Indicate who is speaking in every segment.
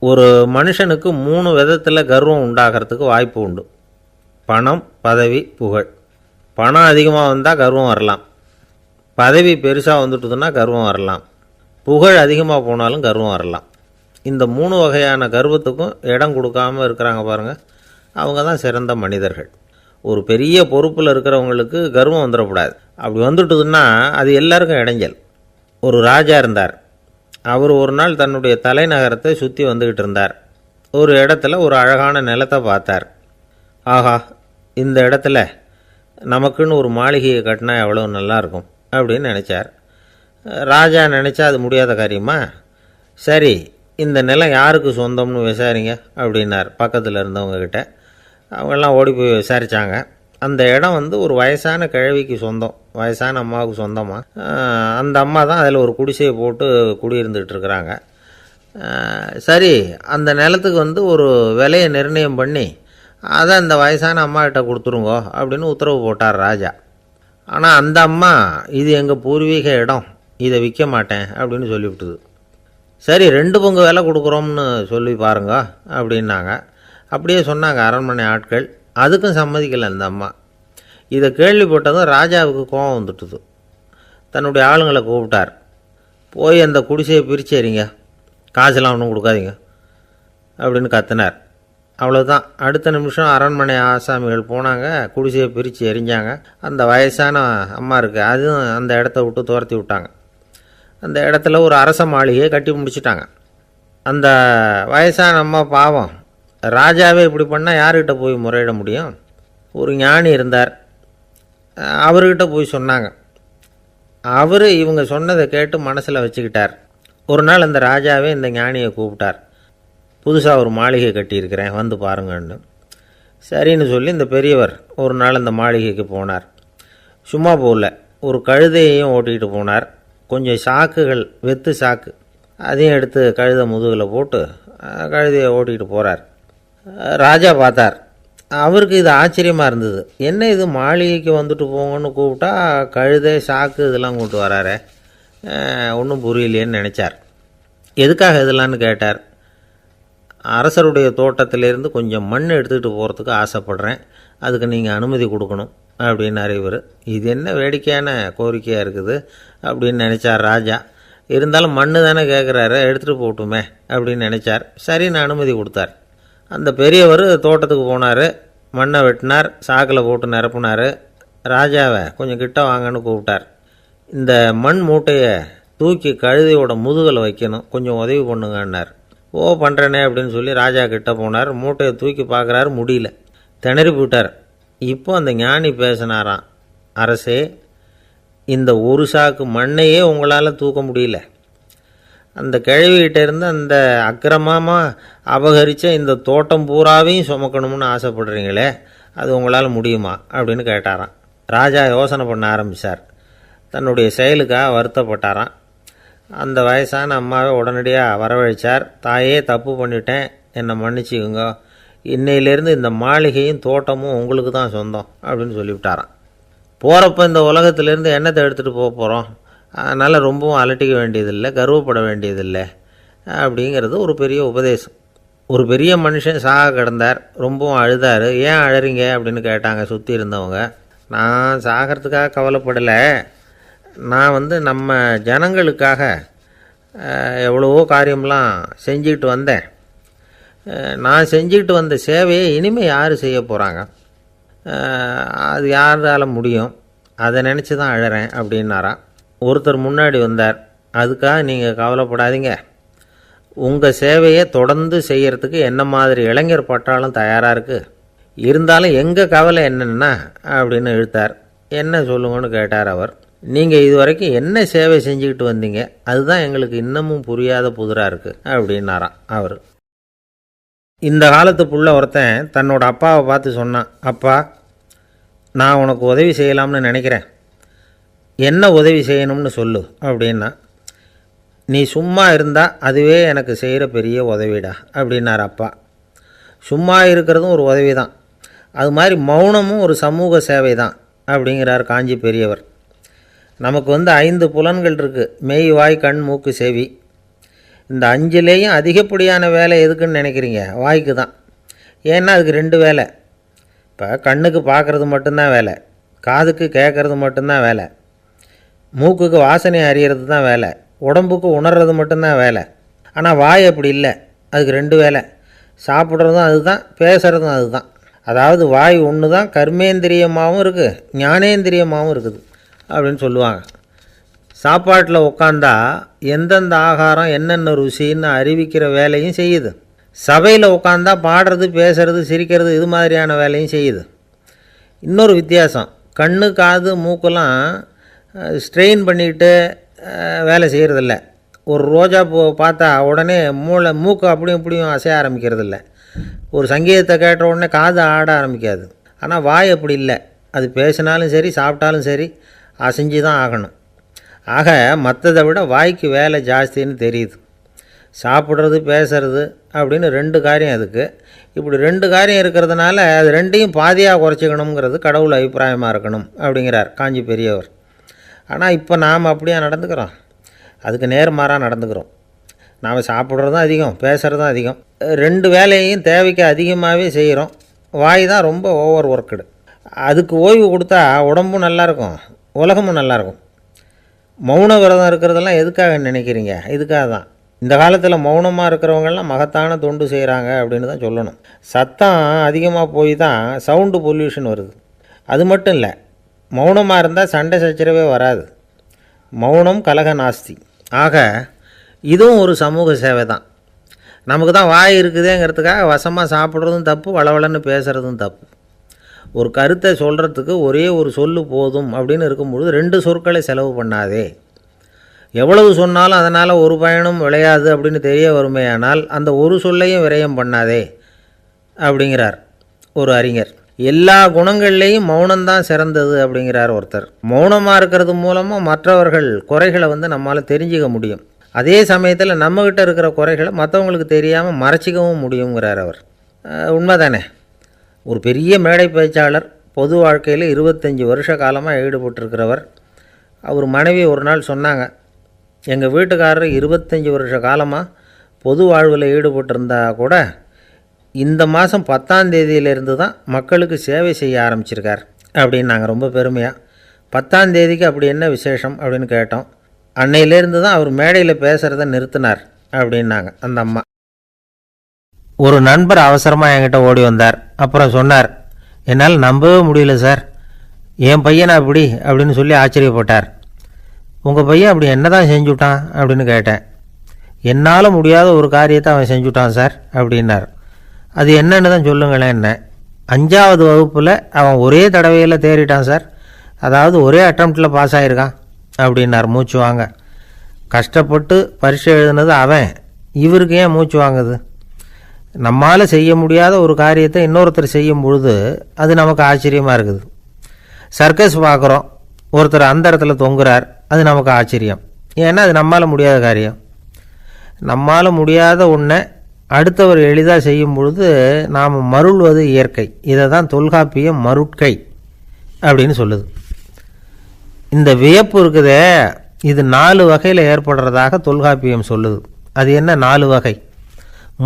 Speaker 1: ஒரு மனுஷனுக்கு 3 விதத்தில் கர்வம் உண்டாகிறதுக்கு வாய்ப்பு உண்டு. பணம், பதவி, புகழ். பணம் அதிகமாக வந்தால் கர்வம் வரலாம், பதவி பெருசாக வந்துட்டுதுன்னா கர்வம் வரலாம், புகழ் அதிகமாக போனாலும் கர்வம் வரலாம். இந்த 3 வகையான கர்வத்துக்கும் இடம் கொடுக்காமல் இருக்கிறாங்க பாருங்கள், அவங்க தான் சிறந்த மனிதர்கள். ஒரு பெரிய பொறுப்பில் இருக்கிறவங்களுக்கு கர்வம் வந்துடக்கூடாது. அப்படி வந்துட்டுதுன்னா அது எல்லாருக்கும் இடைஞ்சல். ஒரு ராஜா இருந்தார். அவர் ஒரு நாள் தன்னுடைய தலைநகரத்தை சுற்றி வந்துக்கிட்டு இருந்தார். ஒரு இடத்துல ஒரு அழகான நிலத்தை பார்த்தார். ஆஹா, இந்த இடத்துல நமக்குன்னு ஒரு மாளிகையை கட்டினா எவ்வளோ நல்லாயிருக்கும் அப்படின்னு நினச்சார். ராஜா நினச்சா அது முடியாத காரியமா? சரி, இந்த நிலம் யாருக்கு சொந்தம்னு விசாரிங்க அப்படின்னார் பக்கத்தில் இருந்தவங்கக்கிட்ட. அவங்கெல்லாம் ஓடி போய் விசாரித்தாங்க. அந்த இடம் ஒரு வயசான கிழவிக்கு சொந்தம், வயசான அம்மாவுக்கு சொந்தமாக. அந்த அம்மா தான் அதில் ஒரு குடிசையை போட்டு குடியிருந்துகிட்டு இருக்கிறாங்க. சரி, அந்த நிலத்துக்கு ஒரு விலையை நிர்ணயம் பண்ணி அதை அந்த வயசான அம்மாக்கிட்ட கொடுத்துருங்கோ அப்படின்னு உத்தரவு போட்டார் ராஜா. ஆனால் அந்த அம்மா, இது எங்கள் பூர்வீக இடம், இதை விற்க மாட்டேன் அப்படின்னு சொல்லிவிட்டுது. சரி, 2 பங்கு விலை கொடுக்குறோம்னு சொல்லி பாருங்க அப்படின்னாங்க. அப்படியே சொன்னாங்க அரண்மனை ஆட்கள். அதுக்கும் சம்மதிக்கலை அந்த அம்மா. இதை கேள்விப்பட்டதும் ராஜாவுக்கு கோபம் வந்துட்டுது. தன்னுடைய ஆளுங்களை கூப்பிட்டார். போய் அந்த குடிசையை பிரித்து எறிங்க, காசெல்லாம் ஒன்றும் கொடுக்காதீங்க அப்படின்னு கத்தினார். அவ்வளோதான். அடுத்த நிமிஷம் அரண்மனை ஆசாமிகள் போனாங்க, குடிசையை பிரித்து எரிஞ்சாங்க. அந்த வயசான அம்மா இருக்குது, அதுவும் அந்த இடத்த விட்டு துரத்தி விட்டாங்க. அந்த இடத்துல ஒரு அரச மாளிகையை கட்டி முடிச்சிட்டாங்க. அந்த வயசான அம்மா பாவம், ராஜாவே இப்படி பண்ணால் யார்கிட்ட போய் முறையிட முடியும்? ஒரு ஞானி இருந்தார், அவர்கிட்ட போய் சொன்னாங்க. அவர் இவங்க சொன்னதை கேட்டு மனசில் வச்சுக்கிட்டார். ஒரு நாள் அந்த ராஜாவே இந்த ஞானியை கூப்பிட்டார். புதுசாக ஒரு மாளிகை கட்டியிருக்கிறேன், வந்து பாருங்கன்னு. சரின்னு சொல்லி இந்த பெரியவர் ஒரு நாள் அந்த மாளிகைக்கு போனார். சும்மா போகல, ஒரு கழுதையையும் ஓட்டிகிட்டு போனார். கொஞ்சம் சாக்குகள், வெத்து சாக்கு, அதையும் எடுத்து கழுதை முதுகில் போட்டு கழுதையை ஓட்டிகிட்டு போகிறார். ராஜா பார்த்தார். அவருக்கு இது ஆச்சரியமாக இருந்தது. என்ன இது, மாளிகைக்கு வந்துட்டு போங்கன்னு கூப்பிட்டா கழுதை, சாக்கு இதெல்லாம் கூப்பிட்டு வராரே, ஒன்றும் புரியலையேன்னு நினச்சார். எதுக்காக இதெல்லாம்னு கேட்டார். அரசருடைய தோட்டத்திலேருந்து கொஞ்சம் மண் எடுத்துக்கிட்டு போகிறதுக்கு ஆசைப்படுறேன், அதுக்கு நீங்கள் அனுமதி கொடுக்கணும் அப்படின்னாரு இவர். இது என்ன வேடிக்கையான கோரிக்கையாக இருக்குது அப்படின்னு நினச்சார் ராஜா. இருந்தாலும் மண் தானே கேட்குறாரு, எடுத்துகிட்டு போகட்டுமே அப்படின்னு நினச்சார். சரின்னு அனுமதி கொடுத்தார். அந்த பெரியவர் தோட்டத்துக்கு போனார், மண்ணை வெட்டினார், சாக்கில் போட்டு நிரப்புனார். ராஜாவை கொஞ்சம் கிட்ட வாங்கன்னு கூப்பிட்டார். இந்த மண் மூட்டையை தூக்கி கழுதையோட முதுகில் வைக்கணும், கொஞ்சம் உதவி பண்ணுங்கன்னார். ஓ, பண்ணுறேனே அப்படின்னு சொல்லி ராஜா கிட்ட போனார். மூட்டையை தூக்கி பார்க்குறாரு, முடியல, திணறி போயிட்டார். இப்போ அந்த ஞானி பேசினாராம். அரசே, இந்த ஒரு சாக்கு மண்ணையே உங்களால் தூக்க முடியல, அந்த கிழவிகிட்ட இருந்து அந்த அக்கிரமமாக அபகரித்த இந்த தோட்டம் பூராவையும் சுமக்கணும்னு ஆசைப்படுறீங்களே, அது உங்களால் முடியுமா அப்படின்னு கேட்டாராம். ராஜா யோசனை பண்ண ஆரம்பித்தார். தன்னுடைய செயலுக்காக வருத்தப்பட்டாராம். அந்த வயசான அம்மாவை உடனடியாக வரவழைச்சார். தாயே, தப்பு பண்ணிட்டேன், என்னை மன்னிச்சுக்குங்க, இன்னையிலேருந்து இந்த மாளிகையும் தோட்டமும் உங்களுக்கு தான் சொந்தம் அப்படின்னு சொல்லிவிட்டாராம். போகிறப்ப இந்த உலகத்திலேருந்து எண்ணத்தை எடுத்துகிட்டு போக போகிறோம், அதனால் ரொம்பவும் அலட்டிக்க வேண்டியதில்லை, கர்வப்பட வேண்டியதில்லை அப்படிங்கிறது ஒரு பெரிய உபதேசம். ஒரு பெரிய மனுஷன் சாக கிடந்தார், ரொம்பவும் அழுதார். ஏன் அழறீங்க அப்படின்னு கேட்டாங்க சுற்றி இருந்தவங்க. நான் சாகிறதுக்காக கவலைப்படலை, நான் நம்ம ஜனங்களுக்காக எவ்வளவோ காரியம்லாம் செஞ்சுக்கிட்டு வந்தேன். நான் செஞ்சுக்கிட்டு வந்த சேவையை இனிமேல் யார் செய்ய போகிறாங்க, அது யாரால் முடியும், அதை நினச்சி தான் அழறேன் அப்படின்னாராம். ஒருத்தர் முன்னாடி வந்தார். அதுக்காக நீங்கள் கவலைப்படாதீங்க, உங்கள் சேவையை தொடர்ந்து செய்கிறதுக்கு என்ன மாதிரி இளைஞர் பட்டாலும் தயாராக இருக்குது, இருந்தாலும் எங்கள் கவலை என்னென்னா அப்படின்னு இழுத்தார். என்ன சொல்லுங்கன்னு கேட்டார் அவர். நீங்கள் இது வரைக்கும் என்ன சேவை செஞ்சுக்கிட்டு வந்தீங்க, அதுதான் எங்களுக்கு இன்னமும் புரியாத புதிராக இருக்குது அப்படின்னாராம் அவர். இந்த காலத்து புள்ள ஒருத்தன் தன்னோட அப்பாவை பார்த்து சொன்னான். அப்பா, நான் உனக்கு உதவி செய்யலாம்னு நினைக்கிறேன், என்ன உதவி செய்யணும்னு சொல்லு அப்படின்னா. நீ சும்மா இருந்தால் அதுவே எனக்கு செய்கிற பெரிய உதவிடா அப்படின்னார் அப்பா. சும்மா இருக்கிறதும் ஒரு உதவி தான், அது மாதிரி மௌனமும் ஒரு சமூக சேவை தான் அப்படிங்கிறார் காஞ்சி பெரியவர். நமக்கு 5 புலன்கள் இருக்குது, மெய், வாய், கண், மூக்கு, செவி. இந்த 5லேயும் அதிகப்படியான வேலை எதுக்குன்னு நினைக்கிறீங்க? வாய்க்கு தான். ஏன்னா அதுக்கு 2 வேலை. இப்போ கண்ணுக்கு பார்க்குறது மட்டும்தான் வேலை, காதுக்கு கேட்குறது மட்டும்தான் வேலை, மூக்குக்கு வாசனை அறியறது தான் வேலை, உடம்புக்கு உணர்றது மட்டும்தான் வேலை. ஆனால் வாய் அப்படி இல்லை, அதுக்கு 2 வேலை. சாப்பிட்றதும் அதுதான், பேசுகிறதும் அதுதான். அதாவது வாய் ஒன்று தான் கர்மேந்திரியமாகவும் இருக்குது, ஞானேந்திரியமாகவும் இருக்குது அப்படின்னு சொல்லுவாங்க. சாப்பாட்டில் உட்காந்தா எந்தெந்த ஆகாரம் என்னென்ன ருசின்னு அறிவிக்கிற வேலையும் செய்யுது. சபையில் உட்காந்தா பாடுறது, பேசுறது, சிரிக்கிறது, இது மாதிரியான வேலையும் செய்யுது. இன்னொரு வித்தியாசம், கண்ணு, காது, மூக்கெல்லாம் ஸ்ட்ரெயின் பண்ணிக்கிட்டு வேலை செய்கிறதில்ல. ஒரு ரோஜா பூ பார்த்தா உடனே மூக்கு அப்படியும் இப்படியும் அசைய ஆரம்பிக்கிறதில்ல. ஒரு சங்கீதத்தை கேட்ட உடனே காது ஆட ஆரம்பிக்காது. ஆனால் வாய் அப்படி இல்லை, அது பேசினாலும் சரி சாப்பிட்டாலும் சரி அசைஞ்சு தான் ஆகணும். ஆக மற்றதை விட வாய்க்கு வேலை ஜாஸ்தின்னு தெரியுது. சாப்பிட்றது, பேசுறது அப்படின்னு 2 காரியம் அதுக்கு. இப்படி 2 காரியம் இருக்கிறதுனால அது 2ஐயும் பாதியாக குறைச்சிக்கணுங்கிறது கடவுள் அபிப்பிராயமாக இருக்கணும் அப்படிங்கிறார் காஞ்சி பெரியவர். ஆனால் இப்போ நாம் அப்படியே நடந்துக்கிறோம், அதுக்கு நேர்மாறாக நடந்துக்கிறோம். நாம் சாப்பிட்றதும் அதிகம், பேசுகிறதும் அதிகம், 2 வேலையையும் தேவைக்கு அதிகமாகவே செய்கிறோம். வாய் தான் ரொம்ப ஓவர் ஒர்க்குடு. அதுக்கு ஓய்வு கொடுத்தா உடம்பும் நல்லாயிருக்கும், உலகமும் நல்லாயிருக்கும். மௌன விரதம் இருக்கிறதெல்லாம் எதுக்காக நினைக்கிறீங்க? இதுக்காக தான். இந்த காலத்தில் மௌனமாக இருக்கிறவங்கெல்லாம் மகத்தான தொண்டு செய்கிறாங்க அப்படின்னு தான் சொல்லணும். சத்தம் அதிகமாக போய் தான் சவுண்டு பொல்யூஷன் வருது. அது மட்டும் இல்லை, மௌனமாக இருந்தால் சண்டை சச்சரவே வராது. மௌனம் கலக நாஸ்தி. ஆக இதுவும் ஒரு சமூக சேவை தான். நமக்கு தான் வாய் இருக்குதுங்கிறதுக்காக வசமாக சாப்பிட்றதும் தப்பு, வளவளன்னு பேசுகிறதும் தப்பு. ஒரு கருத்தை சொல்கிறதுக்கு ஒரே ஒரு சொல்லு போதும் அப்படின்னு இருக்கும்பொழுது 2 சொற்களை செலவு பண்ணாதே. எவ்வளவு சொன்னாலும் அதனால் ஒரு பயனும் விளையாது அப்படின்னு தெரிய வருமேயானால் அந்த ஒரு சொல்லையும் விரயம் பண்ணாதே அப்படிங்கிறார் ஒரு அறிஞர். எல்லா குணங்கள்லேயும் மௌனம்தான் சிறந்தது அப்படிங்கிறார் ஒருத்தர். மௌனமாக இருக்கிறது மூலமாக மற்றவர்கள் குறைகளை நம்மால் தெரிஞ்சிக்க முடியும். அதே சமயத்தில் நம்மக்கிட்ட இருக்கிற குறைகளை மற்றவங்களுக்கு தெரியாமல் மறைச்சிக்கவும் முடியுங்கிறார் அவர். உண்மைதானே? ஒரு பெரிய மேடை பேச்சாளர், பொது வாழ்க்கையில் 25 வருஷ காலமாக ஈடுபட்டிருக்கிறவர். அவர் மனைவி ஒரு நாள் சொன்னாங்க, எங்கள் வீட்டுக்காரர் 25 வருஷ காலமாக பொது வாழ்வில் ஈடுபட்டிருந்தா கூட இந்த மாதம் 10ஆம் தேதியிலிருந்து தான் மக்களுக்கு சேவை செய்ய ஆரம்பிச்சிருக்கார் அப்படின்னாங்க ரொம்ப பெருமையாக. 10ஆம் தேதிக்கு அப்படி என்ன விசேஷம் அப்படின்னு கேட்டோம். அன்னையிலேருந்து தான் அவர் மேடையில் பேசுகிறத நிறுத்தினார் அப்படின்னாங்க அந்த அம்மா. ஒரு நண்பர் அவசரமாக என்கிட்ட ஓடி வந்தார். அப்புறம் சொன்னார், என்னால் நம்பவே முடியல சார், என் பையனை அப்படி அப்படின்னு சொல்லி ஆச்சரியப்பட்டார். உங்கள் பையன் அப்படி என்ன தான் செஞ்சுட்டான் அப்படின்னு கேட்டேன். என்னால் முடியாத ஒரு காரியத்தை அவன் செஞ்சுட்டான் சார் அப்படின்னார். அது என்னன்னு தான் சொல்லுங்களேன். என்ன, 5ஆவது வகுப்பில் அவன் ஒரே தடவையில் தேறிட்டான் சார், அதாவது ஒரே அட்டம்ப்டில் பாஸ் ஆகிருக்கான் அப்படின்னார் மூச்சு வாங்க. கஷ்டப்பட்டு பரீட்சை எழுதுனது அவன், இவருக்கு ஏன் மூச்சு வாங்குது? நம்மால் செய்ய முடியாத ஒரு காரியத்தை இன்னொருத்தர் செய்யும் பொழுது அது நமக்கு ஆச்சரியமாக இருக்குது. சர்க்கஸ் பார்க்குறோம், ஒருத்தர் அந்த இடத்துல தொங்குறார், அது நமக்கு ஆச்சரியம். ஏன்னா அது நம்மால் முடியாத காரியம். நம்மால் முடியாத ஒன்றை அடுத்தவர் எளிதாக செய்யும் பொழுது நாம் மருள்வது இயற்கை. இதை தான் தொல்காப்பியம் மருட்கை அப்படின்னு சொல்லுது. இந்த வியப்பு இருக்குதே, இது 4 வகையில் ஏற்படுறதாக தொல்காப்பியம் சொல்லுது. அது என்ன 4 வகை?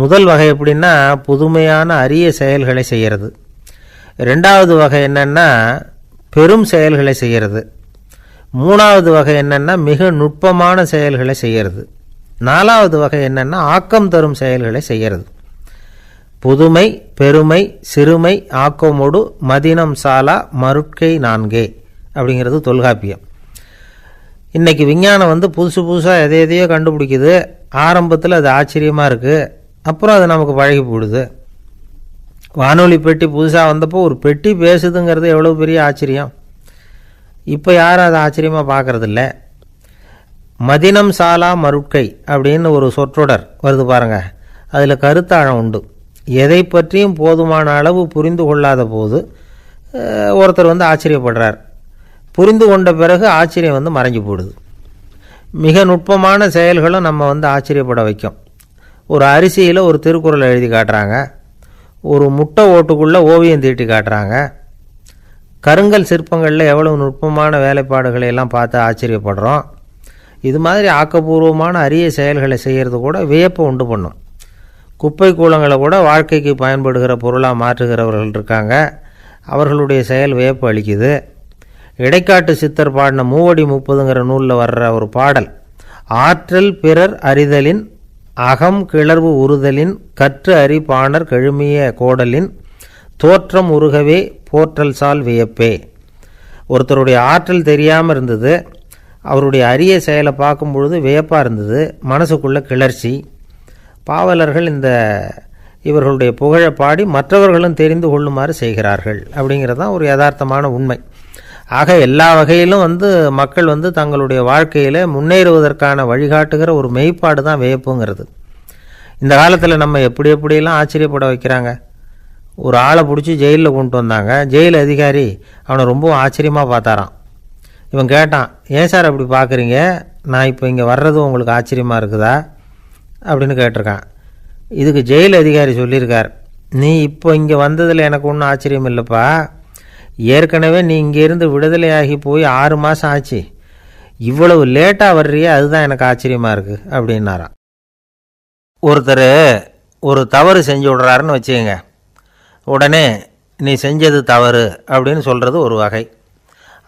Speaker 1: முதல் வகை எப்படின்னா புதுமையான அரிய செயல்களை செய்கிறது. 2வது வகை என்னென்னா பெரும் செயல்களை செய்கிறது. 3வது வகை என்னென்னா மிக நுட்பமான செயல்களை செய்கிறது. 4வது வகை என்னென்னா ஆக்கம் தரும் செயல்களை செய்கிறது. புதுமை, பெருமை, சிறுமை, ஆக்கமோடு மதினம் சாலா மருட்கை 4 அப்படிங்கிறது தொல்காப்பியம். இன்றைக்கி விஞ்ஞானம் புதுசு புதுசாக எதையோ கண்டுபிடிக்குது. ஆரம்பத்தில் அது ஆச்சரியமாக இருக்குது, அப்புறம் அது நமக்கு பழகி போடுது. வானொலி பெட்டி புதுசாக வந்தப்போ ஒரு பெட்டி பேசுதுங்கிறது எவ்வளோ பெரிய ஆச்சரியம். இப்போ யாரும் அதை ஆச்சரியமாக பார்க்குறதில்ல. மதினம் சாலா மருட்கை அப்படின்னு ஒரு சொற்றொடர் வருது பாருங்கள், அதில் கருத்தாழம் உண்டு. எதை பற்றியும் போதுமான அளவு புரிந்து கொள்ளாத போது ஒருத்தர் ஆச்சரியப்படுறார். புரிந்து கொண்ட பிறகு ஆச்சரியம் மறைஞ்சு போடுது. மிக நுட்பமான செயல்களும் நம்ம ஆச்சரியப்பட வைக்கும். ஒரு அரிசியில் ஒரு திருக்குறளை எழுதி காட்டுறாங்க, ஒரு முட்டை ஓட்டுக்குள்ளே ஓவியம் தீட்டி காட்டுறாங்க. கருங்கல் சிற்பங்களில் எவ்வளவு நுட்பமான வேலைப்பாடுகளை எல்லாம் பார்த்து ஆச்சரியப்படுறோம். இது மாதிரி ஆக்கப்பூர்வமான அரிய செயல்களை செய்கிறது கூட வியப்பை உண்டு பண்ணும். குப்பை கூலங்களை கூட வாழ்க்கைக்கு பயன்படுகிற பொருளாக மாற்றுகிறவர்கள் இருக்காங்க. அவர்களுடைய செயல் வியப்பு அளிக்குது. இடைக்காட்டு சித்தர் பாடின 30 நூலில் வர்ற ஒரு பாடல், ஆற்றல் பிறர் அறிதலின் அகம் கிளர்வு உறுதலின் கற்று அறி பாணர் கழுமிய கோடலின் தோற்றம் உருகவே போற்றல் சால் வியப்பே. ஒருத்தருடைய ஆற்றல் தெரியாமல் இருந்தது, அவருடைய அரிய செயலை பார்க்கும் பொழுது வியப்பாக இருந்தது, மனசுக்குள்ள கிளர்ச்சி. பாவலர்கள் இவர்களுடைய புகழை பாடி மற்றவர்களும் தெரிந்து கொள்ளுமாறு செய்கிறார்கள். அப்படிங்கிறது தான் ஒரு யதார்த்தமான உண்மை. ஆக எல்லா வகையிலும் மக்கள் தங்களுடைய வாழ்க்கையில் முன்னேறுவதற்கான வழிகாட்டுகிற ஒரு மெய்ப்பாடு தான் வியப்புங்கிறது. இந்த காலத்தில் நம்ம எப்படியெல்லாம் ஆச்சரியப்பட வைக்கிறாங்க. ஒரு ஆளை பிடிச்சி ஜெயிலில் கொண்டு வந்தாங்க. ஜெயில் அதிகாரி அவனை ரொம்ப ஆச்சரியமாக பார்த்தாரான். இவன் கேட்டான், ஏன் சார் அப்படி பார்க்குறீங்க, நான் இப்போ இங்கே வர்றது உங்களுக்கு ஆச்சரியமாக இருக்குதா அப்படின்னு கேட்டிருக்கான். இதுக்கு ஜெயில் அதிகாரி சொல்லியிருக்கார், நீ இப்போ இங்கே வந்ததில் எனக்கு ஒன்றும் ஆச்சரியம் இல்லைப்பா, ஏற்கனவே நீ இங்கேருந்து விடுதலையாகி போய் 6 மாதம் ஆச்சு, இவ்வளவு லேட்டாக வர்றியே அதுதான் எனக்கு ஆச்சரியமாக இருக்குது அப்படின்னாராம். ஒருத்தர் ஒரு தவறு செஞ்சு விடுறாருன்னு வச்சுக்கோங்க, உடனே நீ செஞ்சது தவறு அப்படின்னு சொல்கிறது ஒரு வகை.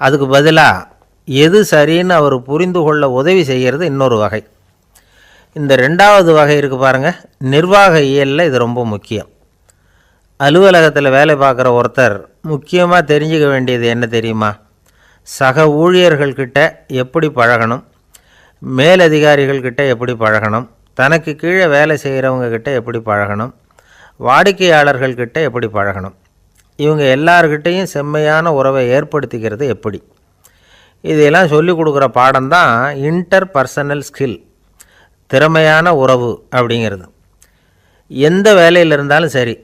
Speaker 1: அதுக்கு பதிலாக எது சரின்னு அவர் புரிந்து கொள்ள உதவி செய்கிறது இன்னொரு வகை. இந்த 2வது வகை இருக்குது பாருங்கள், நிர்வாக இயலில் இது ரொம்ப முக்கியம். அலுவலகத்தில் வேலை பார்க்குற ஒருத்தர் முக்கியமாக தெரிஞ்சுக்க வேண்டியது என்ன தெரியுமா? சக ஊழியர்கள்கிட்ட எப்படி பழகணும், மேலதிகாரிகள்கிட்ட எப்படி பழகணும், தனக்கு கீழே வேலை செய்கிறவங்கக்கிட்ட எப்படி பழகணும், வாடிக்கையாளர்கள்கிட்ட எப்படி பழகணும், இவங்க எல்லார்கிட்டையும் செம்மையான உறவை ஏற்படுத்திக்கிறது எப்படி, இதையெல்லாம் சொல்லிக் கொடுக்குற பாடம் தான் இன்டர் பர்சனல் ஸ்கில், திறமையான உறவு அப்படிங்கிறது. எந்த வேலையில் இருந்தாலும் சரி,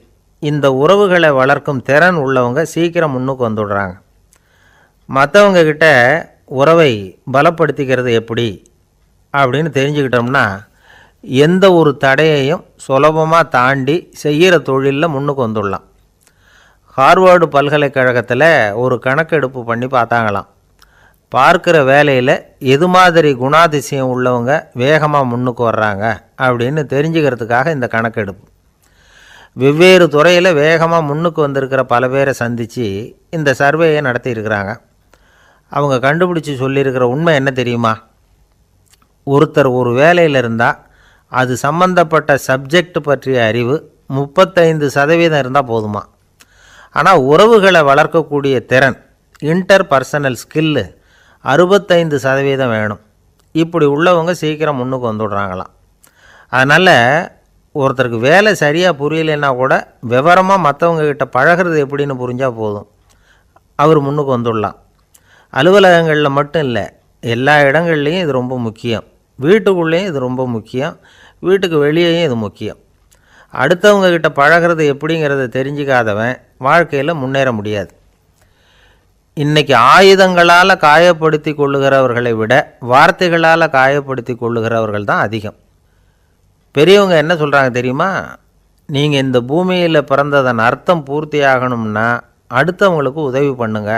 Speaker 1: இந்த உறவுகளை வளர்க்கும் திறன் உள்ளவங்க சீக்கிரம் முன்னுக்கு வந்துடுறாங்க. மற்றவங்கக்கிட்ட உறவை பலப்படுத்திக்கிறது எப்படி அப்படின்னு தெரிஞ்சுக்கிட்டோம்னா எந்த ஒரு தடையையும் சுலபமாக தாண்டி செய்கிற தொழிலில் முன்னுக்கு வந்துடலாம். ஹார்வர்டு பல்கலைக்கழகத்தில் ஒரு கணக்கெடுப்பு பண்ணி பார்த்தாங்களாம். பார்க்குற வேலையில் எது மாதிரி குணாதிசயம் உள்ளவங்க வேகமாக முன்னுக்கு வர்றாங்க அப்படின்னு தெரிஞ்சுக்கிறதுக்காக இந்த கணக்கெடுப்பு. வெவ்வேறு துறையில் வேகமாக முன்னுக்கு வந்திருக்கிற பல பேரை சந்தித்து இந்த சர்வேயை நடத்தியிருக்கிறாங்க. அவங்க கண்டுபிடிச்சி சொல்லியிருக்கிற உண்மை என்ன தெரியுமா? ஒருத்தர் ஒரு வேலையில் இருந்தால் அது சம்பந்தப்பட்ட சப்ஜெக்ட் பற்றிய அறிவு 35% இருந்தால் போதுமா. ஆனால் உறவுகளை வளர்க்கக்கூடிய திறன், இன்டர் பர்சனல் ஸ்கில்லு 65% வேணும். இப்படி உள்ளவங்க சீக்கிரம் முன்னுக்கு வந்துடுறாங்களாம். அதனால் ஒருத்தருக்கு வேலை சரியாக புரியலைன்னா கூட விவரமாக மற்றவங்கக்கிட்ட பழகிறது எப்படின்னு புரிஞ்சால் போதும், அவர் முன்னுக்கு வந்துடலாம். அலுவலகங்களில் மட்டும் இல்லை, எல்லா இடங்கள்லேயும் இது ரொம்ப முக்கியம். வீட்டுக்குள்ளேயும் இது ரொம்ப முக்கியம், வீட்டுக்கு வெளியேயும் இது முக்கியம். அடுத்தவங்கக்கிட்ட பழகிறது எப்படிங்கிறத தெரிஞ்சிக்காதவன் வாழ்க்கையில் முன்னேற முடியாது. இன்றைக்கி ஆயுதங்களால் காயப்படுத்தி கொள்ளுகிறவர்களை விட வார்த்தைகளால் காயப்படுத்தி கொள்ளுகிறவர்கள் தான் அதிகம். பெரியவங்க என்ன சொல்கிறாங்க தெரியுமா? நீங்கள் இந்த பூமியில் பிறந்ததன் அர்த்தம் பூர்த்தி ஆகணும்னா அடுத்தவங்களுக்கு உதவி பண்ணுங்க.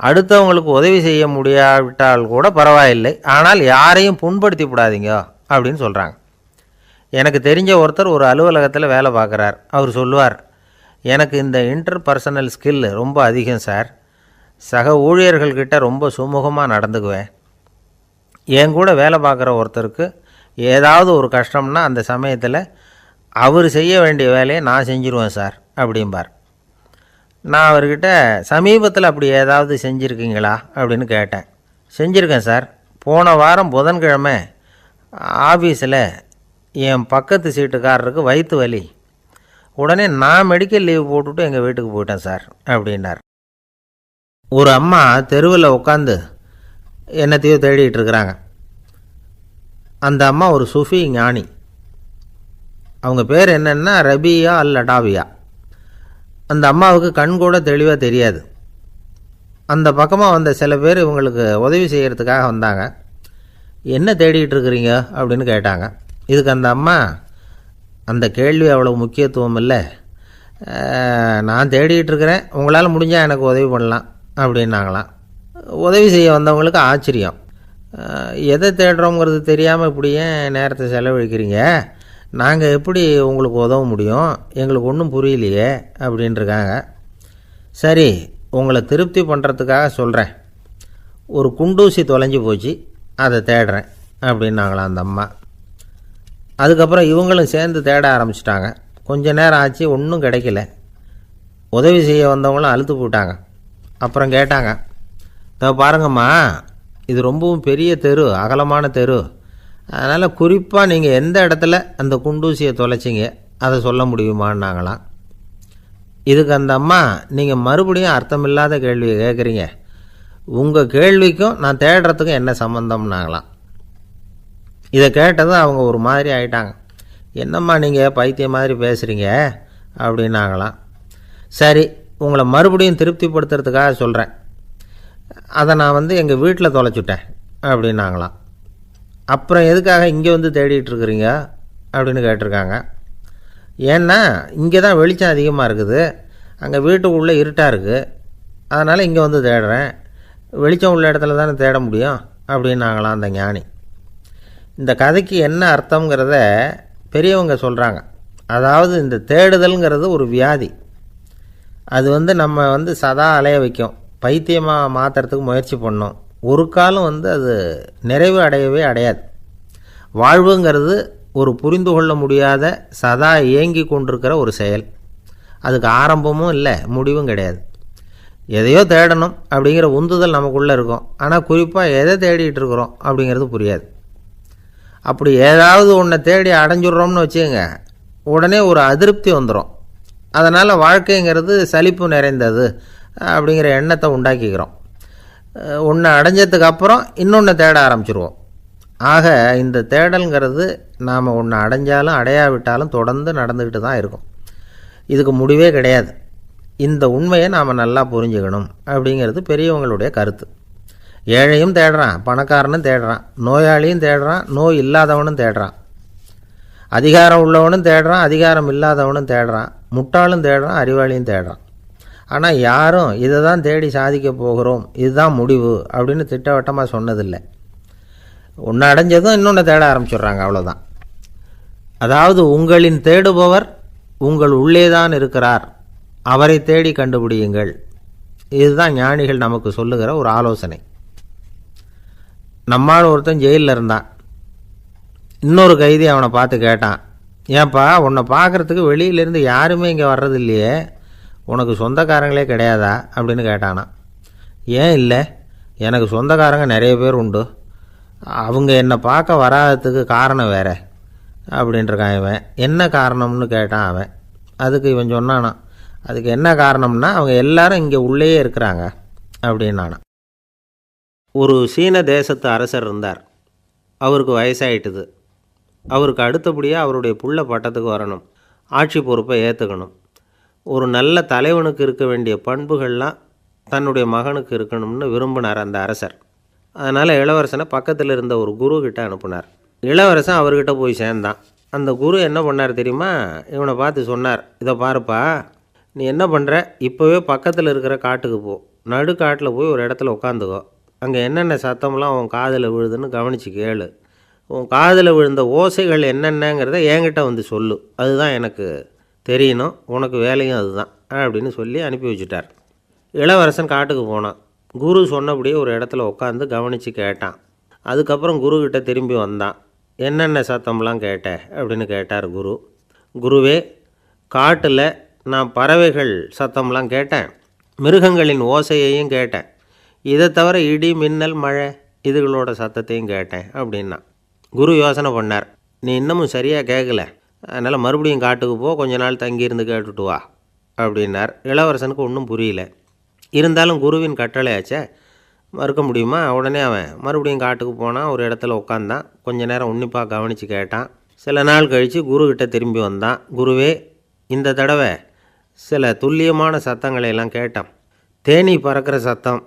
Speaker 1: அடுத்தவங்களுக்கு உதவி செய்ய முடியாவிட்டால் கூட பரவாயில்லை, ஆனால் யாரையும் புண்படுத்தி விடாதீங்க அப்படின்னு சொல்கிறாங்க. எனக்கு தெரிஞ்ச ஒருத்தர் ஒரு அலுவலகத்தில் வேலை பார்க்குறார். அவர் சொல்லுவார், எனக்கு இந்த இன்டர் பர்சனல் ஸ்கில் ரொம்ப அதிகம் சார், சக ஊழியர்கள்கிட்ட ரொம்ப சுமூகமாக நடந்துக்குவேன். என் கூட வேலை பார்க்குற ஒருத்தருக்கு ஏதாவது ஒரு கஷ்டம்னா அந்த சமயத்தில் அவர் செய்ய வேண்டிய வேலையை நான் செஞ்சுருவேன் சார் அப்படிம்பார். நான் அவர்கிட்ட சமீபத்தில் அப்படி ஏதாவது செஞ்சுருக்கீங்களா அப்படின்னு கேட்டேன். செஞ்சுருக்கேன் சார். போன வாரம் புதன்கிழமை ஆஃபீஸில் என் பக்கத்து சீட்டுக்காரருக்கு வயிற்று வலி, உடனே நான் மெடிக்கல் லீவ் போட்டுவிட்டு எங்கள் வீட்டுக்கு போயிட்டேன் சார் அப்படின்னார். ஒரு அம்மா தெருவில் உட்காந்து என்னத்தையோ தேடிட்டு இருக்கிறாங்க. அந்த அம்மா ஒரு சூஃபி ஞானி. அவங்க பேர் என்னென்னா ரபியா அல் அடாவியா. அந்த அம்மாவுக்கு கண் கூட தெளிவாக தெரியாது. அந்த பக்கமாக வந்த சில பேர் இவங்களுக்கு உதவி செய்கிறதுக்காக வந்தாங்க. என்ன தேடிகிட்டு இருக்கிறீங்க அப்படின்னு கேட்டாங்க. இதுக்கு அந்த அம்மா, அந்த கேள்வி அவ்வளோ முக்கியத்துவம் இல்லை, நான் தேடிகிட்டு இருக்கிறேன், உங்களால் முடிஞ்சால் எனக்கு உதவி பண்ணலாம் அப்படின்னாங்களாம். உதவி செய்ய வந்தவங்களுக்கு ஆச்சரியம். எதை தேடுறோங்கிறது தெரியாமல் இப்படி ஏன் நேரத்தை செலவழிக்கிறீங்க? நாங்கள் எப்படி உங்களுக்கு உதவ முடியும்? எங்களுக்கு ஒன்றும் புரியலையே அப்படின்ட்டுருக்காங்க. சரி, உங்களை திருப்தி பண்ணுறதுக்காக சொல்கிறேன். ஒரு குண்டூசி தொலைஞ்சி போச்சு, அதை தேடுறேன் அப்படின்னாங்களாம் அந்த அம்மா. அதுக்கப்புறம் இவங்களும் சேர்ந்து தேட ஆரம்பிச்சிட்டாங்க. கொஞ்ச நேரம் ஆச்சு, ஒன்றும் கிடைக்கல. உதவி செய்ய வந்தவங்களும் அழுத்து போட்டாங்க. அப்புறம் கேட்டாங்க, இதை பாருங்கம்மா, இது ரொம்பவும் பெரிய தெரு, அகலமான தெரு. அதனால் குறிப்பாக நீங்கள் எந்த இடத்துல அந்த குண்டூசியை தொலைச்சிங்க அதை சொல்ல முடியுமான்னாங்களாம். இதுக்கு அந்த அம்மா, நீங்கள் மறுபடியும் அர்த்தமில்லாத கேள்வியை கேட்குறீங்க, உங்கள் கேள்விக்கும் நான் தேடுறதுக்கும் என்ன சம்மந்தம்னாங்களாம். இதை கேட்டதும் அவங்க ஒரு மாதிரி ஆகிட்டாங்க. என்னம்மா நீங்கள் பைத்தியம் மாதிரி பேசுகிறீங்க அப்படின்னாங்களாம். சரி, உங்களை மறுபடியும் திருப்திப்படுத்துறதுக்காக சொல்கிறேன். அதை நான் எங்கள் வீட்டில் தொலைச்சுட்டேன் அப்படின்னாங்களாம். அப்புறம் எதுக்காக இங்கே வந்து தேடிட்டு இருக்கிறீங்க அப்படின்னு கேட்டிருக்காங்க. ஏன்னா இங்கே தான் வெளிச்சம் அதிகமாக இருக்குது, அங்கே வீட்டுக்குள்ளே இருட்டாக இருக்குது, அதனால் இங்கே வந்து தேடுறேன். வெளிச்சம் உள்ள இடத்துல தானே தேட முடியும் அப்படின்னாங்களாம் அந்த ஞானி. இந்த கதைக்கு என்ன அர்த்தங்கிறத பெரியவங்க சொல்கிறாங்க. அதாவது இந்த தேடுதல்ங்கிறது ஒரு வியாதி. அது நம்ம சதா அலைய வைக்கும், பைத்தியமாக மாற்றுறதுக்கு முயற்சி பண்ணோம். ஒரு காலம் அது நிறைவு அடையவே அடையாது. வாழ்வுங்கிறது ஒரு புரிந்து கொள்ள முடியாத சதா இயங்கி கொண்டிருக்கிற ஒரு செயல். அதுக்கு ஆரம்பமும் இல்லை, முடிவும் கிடையாது. எதையோ தேடணும் அப்படிங்கிற உந்துதல் நமக்குள்ளே இருக்கும், ஆனால் குறிப்பாக எதை தேடிட்டு இருக்கிறோம் அப்படிங்கிறது புரியாது. அப்படி ஏதாவது ஒன்றை தேடி அடைஞ்சிடுறோம்னு வச்சுக்கோங்க, உடனே ஒரு அதிருப்தி வந்துடும். அதனால் வாழ்க்கைங்கிறது சலிப்பு நிறைந்தது அப்படிங்கிற எண்ணத்தை உண்டாக்கிக்கிறோம். ஒன்று அடைஞ்சதுக்கு அப்புறம் இன்னொன்று தேட ஆரம்பிச்சிருவோம். ஆக இந்த தேடல்ங்கிறது நாம் ஒன்று அடைஞ்சாலும் அடையாவிட்டாலும் தொடர்ந்து நடந்துக்கிட்டு தான் இருக்கும். இதுக்கு முடிவே கிடையாது. இந்த உண்மையை நாம் நல்லா புரிஞ்சுக்கணும் அப்படிங்கிறது பெரியவங்களுடைய கருத்து. ஏழையும் தேடுறான், பணக்காரனும் தேடுறான், நோயாளியும் தேடுறான், நோய் இல்லாதவனும் தேடுறான், அதிகாரம் உள்ளவனும் தேடுறான், அதிகாரம் இல்லாதவனும் தேடுறான், முட்டாளும் தேடுறான், அறிவாளியும் தேடுறான். ஆனால் யாரும் இதை தான் தேடி சாதிக்க போகிறோம், இதுதான் முடிவு அப்படின்னு திட்டவட்டமாக சொன்னதில்லை. ஒன்று அடைஞ்சதும் இன்னொன்று தேட ஆரம்பிச்சிடுறாங்க, அவ்வளோதான். அதாவது உங்களின் தேடுபவர் உங்கள் உள்ளே தான் இருக்கிறார், அவரை தேடி கண்டுபிடியுங்கள். இதுதான் ஞானிகள் நமக்கு சொல்லுகிற ஒரு ஆலோசனை. நம்மால் ஒருத்தன் ஜெயிலில் இருந்தான். இன்னொரு கைதி அவனை பார்த்து கேட்டான், ஏன்பா உன்னை பார்க்குறதுக்கு வெளியிலேருந்து யாருமே இங்கே வர்றது இல்லையே, உனக்கு சொந்தக்காரங்களே கிடையாதா அப்படின்னு கேட்டானா. ஏன் இல்லை, எனக்கு சொந்தக்காரங்க நிறைய பேர் உண்டு, அவங்க என்னை பார்க்க வராததுக்கு காரணம் வேற அப்படின்ட்டுருக்கான் இவன். என்ன காரணம்னு கேட்டான் அவன். அதுக்கு இவன் சொன்னானா, அதுக்கு என்ன காரணம்னா அவங்க எல்லாரும் இங்கே உள்ளேயே இருக்கிறாங்க அப்படின்னானா. ஒரு சீன தேசத்து அரசர் இருந்தார். அவருக்கு வயசாயிட்டுது. அவருக்கு அடுத்தபடியாக அவருடைய புள்ள பட்டத்துக்கு வரணும், ஆட்சி பொறுப்பை ஏற்றுக்கணும். ஒரு நல்ல தலைவனுக்கு இருக்க வேண்டிய பண்புகள்லாம் தன்னுடைய மகனுக்கு இருக்கணும்னு விரும்பினார் அந்த அரசர். அதனால் இளவரசனை பக்கத்தில் இருந்த ஒரு குரு கிட்ட அனுப்புனார். இளவரசன் அவர்கிட்ட போய் சேர்ந்தான். அந்த குரு என்ன பண்ணார் தெரியுமா, இவனை பார்த்து சொன்னார், இதை பாருப்பா, நீ என்ன பண்ணுற, இப்போவே பக்கத்தில் இருக்கிற காட்டுக்கு போ, நடுக்காட்டில் போய் ஒரு இடத்துல உட்காந்துக்கோ, அங்கே என்னென்ன சத்தம்லாம் உன் காதில் விழுதுன்னு கவனித்து கேளு, உன் காதில் விழுந்த ஓசைகள் என்னென்னங்கிறத என்கிட்ட வந்து சொல்லு, அதுதான் எனக்கு தெரியணும், உனக்கு வேலையும் அதுதான் அப்படின்னு சொல்லி அனுப்பி வச்சுட்டார். இளவரசன் காட்டுக்கு போனான். குரு சொன்னபடியே ஒரு இடத்துல உட்காந்து கவனித்து கேட்டான். அதுக்கப்புறம் குருக்கிட்ட திரும்பி வந்தான். என்னென்ன சத்தம்லாம் கேட்ட அப்படின்னு கேட்டார் குரு. குருவே, காட்டில் நான் பறவைகள் சத்தம்லாம் கேட்டேன், மிருகங்களின் ஓசையையும் கேட்டேன், இதை தவிர இடி மின்னல் மழை இதுகளோட சத்தத்தையும் கேட்டேன் அப்படின்னா. குரு யோசனை பண்ணார், நீ இன்னமும் சரியாக கேட்கல, அதனால் மறுபடியும் காட்டுக்கு போ, கொஞ்ச நாள் தங்கியிருந்து கேட்டுட்டு வா அப்படின்னார். இளவரசனுக்கு ஒன்றும் புரியல. இருந்தாலும் குருவின் கட்டளையாச்சே, மறுக்க முடியுமா? உடனே அவன் மறுபடியும் காட்டுக்கு போனான். ஒரு இடத்துல உட்காந்தான். கொஞ்ச நேரம் உன்னிப்பாக கவனித்து கேட்டான். சில நாள் கழித்து குருக்கிட்ட திரும்பி வந்தான். குருவே, இந்த தடவை சில துல்லியமான சத்தங்களை எல்லாம் கேட்டான். தேனீ பறக்கிற சத்தம்,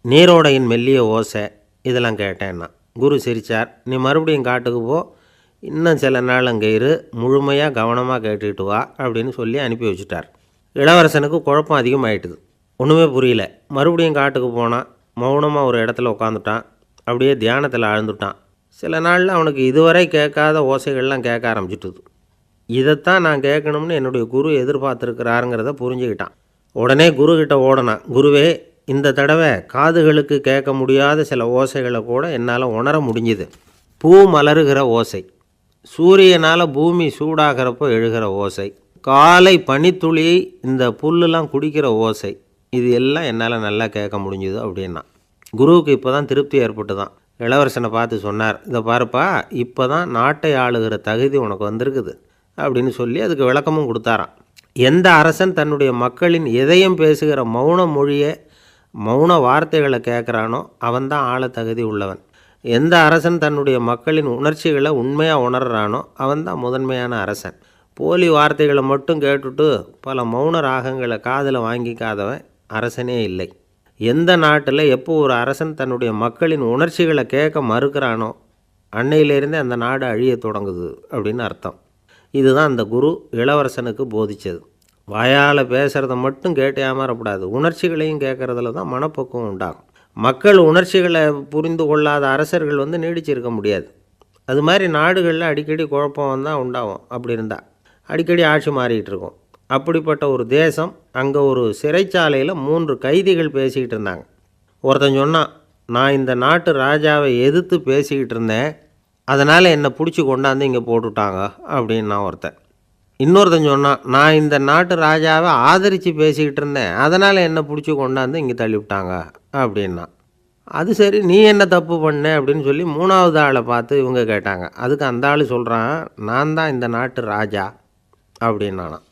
Speaker 1: நீரோடையின் மெல்லிய ஓசை, இதெல்லாம் கேட்டேன்னா. குரு சிரித்தார். நீ மறுபடியும் காட்டுக்கு போ, இன்னும் சில நாள் அங்கே இரு, முழுமையாக கவனமாக கேட்டுக்கிட்டு வா அப்படின்னு சொல்லி அனுப்பி வச்சுட்டார். இளவரசனுக்கு குழப்பம் அதிகமாகிட்டுது. ஒன்றுமே புரியல. மறுபடியும் காட்டுக்கு போனான். மௌனமாக ஒரு இடத்துல உட்காந்துட்டான். அப்படியே தியானத்தில் ஆழ்ந்துட்டான். சில நாளில் அவனுக்கு இதுவரை கேட்காத ஓசைகள்லாம் கேட்க ஆரம்பிச்சிட்டுது. இதைத்தான் நான் கேட்கணும்னு என்னுடைய குரு எதிர்பார்த்துருக்கிறாருங்கிறத புரிஞ்சுக்கிட்டான். உடனே குருக்கிட்ட ஓடனான். குருவே, இந்த தடவை காதுகளுக்கு கேட்க முடியாத சில ஓசைகளை கூட என்னால் உணர முடிஞ்சுது. பூ மலருகிற ஓசை, சூரியனால் பூமி சூடாகிறப்போ எழுகிற ஓசை, காலை பனித்துளி இந்த புல்லுலாம் குடிக்கிற ஓசை, இது எல்லாம் என்னால் நல்லா கேட்க முடிஞ்சுது அப்படின்னா. குருவுக்கு இப்போ தான் திருப்தி ஏற்பட்டு தான் இளவரசனை பார்த்து சொன்னார், இதை பாருப்பா, இப்போ தான் நாட்டை ஆளுகிற தகுதி உனக்கு வந்திருக்குது அப்படின்னு சொல்லி அதுக்கு விளக்கமும் கொடுத்தாராம். எந்த அரசன் தன்னுடைய மக்களின் இதயம் பேசுகிற மௌன மொழியை, மௌன வார்த்தைகளை கேட்குறானோ அவன்தான் ஆள தகுதி உள்ளவன். எந்த அரசன் தன்னுடைய மக்களின் உணர்ச்சிகளை உண்மையாக உணர்றானோ அவன்தான் முதன்மையான அரசன். போலி வார்த்தைகளை மட்டும் கேட்டுட்டு பல மௌன ராகங்களை காதில் வாங்கிக்காதவன் அரசனே இல்லை. எந்த நாட்டில் எப்போ ஒரு அரசன் தன்னுடைய மக்களின் உணர்ச்சிகளை கேட்க மறுக்கிறானோ அன்னையிலேருந்தே அந்த நாடு அழிய தொடங்குது அப்படின்னு அர்த்தம். இதுதான் அந்த குரு இளவரசனுக்கு போதித்தது. வாயால் பேசுகிறத மட்டும் கேட்டு ஏமாறக்கூடாது, உணர்ச்சிகளையும் கேட்குறதுல தான் மனப்பக்குவம் உண்டாகும். மக்கள் உணர்ச்சிகளை புரிந்து கொள்ளாத அரசர்கள் நீடிச்சிருக்க முடியாது. அது மாதிரி நாடுகளில் அடிக்கடி குழப்பம் தான் உண்டாகும். அப்படி இருந்தால் அடிக்கடி ஆட்சி மாறிக்கிட்டு இருக்கும். அப்படிப்பட்ட ஒரு தேசம், அங்கே ஒரு சிறைச்சாலையில் 3 கைதிகள் பேசிக்கிட்டு இருந்தாங்க. ஒருத்தன் சொன்னான், நான் இந்த நாட்டு ராஜாவை எதிர்த்து பேசிக்கிட்டு இருந்தேன், அதனால் என்னை பிடிச்சி கொண்டாந்து இங்கே போட்டுவிட்டாங்க அப்படின்னா ஒருத்தன். இன்னொருத்தன் சொன்னான், நான் இந்த நாட்டு ராஜாவை ஆதரித்து பேசிக்கிட்டு இருந்தேன், அதனால் என்னை பிடிச்சி கொண்டாந்து இங்கே தள்ளிவிட்டாங்க அப்படின்னா. அது சரி, நீ என்ன தப்பு பண்ண அப்படின்னு சொல்லி 3வது ஆளை பார்த்து இவங்க கேட்டாங்க. அதுக்கு அந்த ஆள் சொல்கிறான், நான் தான் இந்த நாட்டு ராஜா அப்படின்னானான்.